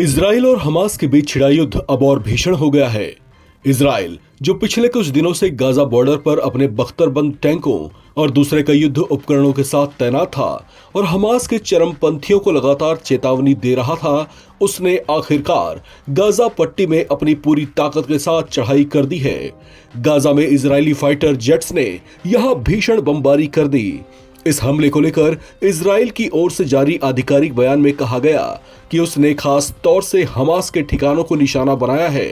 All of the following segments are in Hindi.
इजराइल और हमास के बीच छिड़ा युद्ध अब और भीषण हो गया है। इजराइल, जो पिछले कुछ दिनों से गाजा बॉर्डर पर अपने बख्तरबंद टैंकों और दूसरे कई युद्ध उपकरणों के साथ तैनात था और हमास के चरमपंथियों को लगातार चेतावनी दे रहा था, उसने आखिरकार गाजा पट्टी में अपनी पूरी ताकत के साथ चढ़ाई कर दी है। गाजा में इजरायली फाइटर जेट्स ने यहां भीषण बमबारी कर दी। इस हमले को लेकर इजराइल की ओर से जारी आधिकारिक बयान में कहा गया कि उसने खास तौर से हमास के ठिकानों को निशाना बनाया है।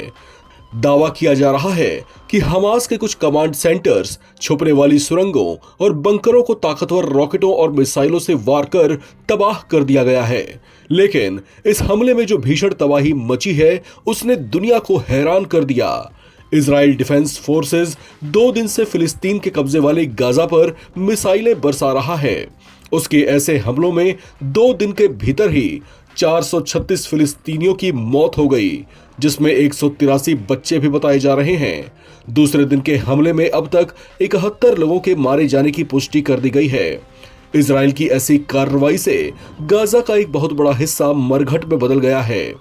दावा किया जा रहा है कि हमास के कुछ कमांड सेंटर्स, छुपने वाली सुरंगों और बंकरों को ताकतवर रॉकेटों और मिसाइलों से वार कर तबाह कर दिया गया है। लेकिन इस हमले में जो भीषण तबाही मची है, उसने दुनिया को हैरान कर दिया। इजराइल डिफेंस फोर्सेस 2 दिन से फिलिस्तीन के कब्जे वाले गाजा पर मिसाइलें बरसा रहा है। उसके ऐसे हमलों में 2 दिन के भीतर ही 436 फिलिस्तीनियों की मौत हो गई, जिसमें 183 बच्चे भी बताए जा रहे हैं। दूसरे दिन के हमले में अब तक 71 लोगों के मारे जाने की पुष्टि कर दी गई है। इजराइल की ऐसी कार्रवाई से गाजा का एक बहुत बड़ा हिस्सा मरघट में बदल गया है।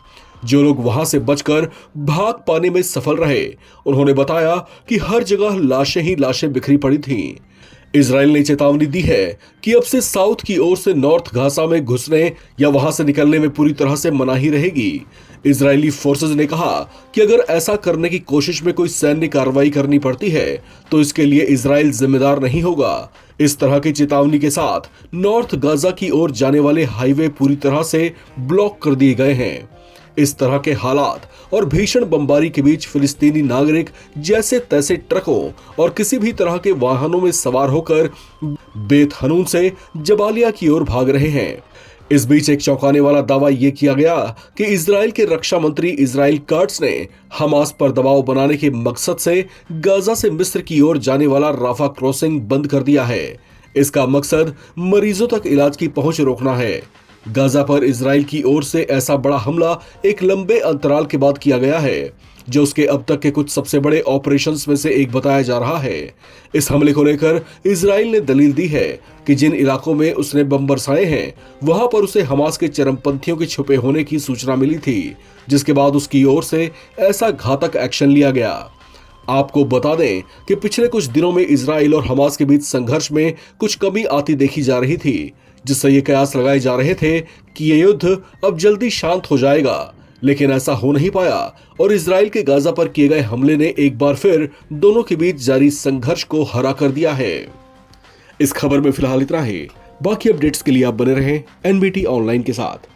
जो लोग वहां से बचकर भाग पाने में सफल रहे, उन्होंने बताया कि हर जगह लाशें ही लाशें बिखरी पड़ी थीं। इजराइल ने चेतावनी दी है कि अब से साउथ की ओर से नॉर्थ गाजा में घुसने या वहां से निकलने में पूरी तरह से मनाही रहेगी। इजरायली फोर्सेज ने कहा कि अगर ऐसा करने की कोशिश में कोई सैन्य कार्रवाई करनी पड़ती है तो इसके लिए इजराइल जिम्मेदार नहीं होगा। इस तरह की चेतावनी के साथ नॉर्थ गाजा की ओर जाने वाले हाईवे पूरी तरह से ब्लॉक कर दिए गए हैं। इस तरह के हालात और भीषण बमबारी के बीच फिलिस्तीनी नागरिक जैसे तैसे ट्रकों और किसी भी तरह के वाहनों में सवार होकर बेत हनून से जबालिया की ओर भाग रहे हैं। इस बीच एक चौंकाने वाला दावा यह किया गया कि इजराइल के रक्षा मंत्री इजराइल कर्ट्ज ने हमास पर दबाव बनाने के मकसद से गाजा से मिस्र की ओर जाने वाला राफा क्रॉसिंग बंद कर दिया है। इसका मकसद मरीजों तक इलाज की पहुंच रोकना है। गाजा पर इजराइल की ओर से ऐसा बड़ा हमला एक लंबे अंतराल के बाद किया गया है, जो उसके अब तक के कुछ सबसे बड़े ऑपरेशंस में से एक बताया जा रहा है। इस हमले को लेकर इजराइल ने दलील दी है कि जिन इलाकों में उसने बम बरसाए हैं, वहां पर उसे हमास के चरमपंथियों के छुपे होने की सूचना मिली थी, जिसके बाद उसकी ओर से ऐसा घातक एक्शन लिया गया। आपको बता दें कि पिछले कुछ दिनों में इजराइल और हमास के बीच संघर्ष में कुछ कमी आती देखी जा रही थी, जिससे ये कयास लगाए जा रहे थे कि ये युद्ध अब जल्दी शांत हो जाएगा। लेकिन ऐसा हो नहीं पाया और इजराइल के गाजा पर किए गए हमले ने एक बार फिर दोनों के बीच जारी संघर्ष को हरा कर दिया है। इस खबर में फिलहाल इतना ही। बाकी अपडेट्स के लिए आप बने रहें एनबीटी ऑनलाइन के साथ।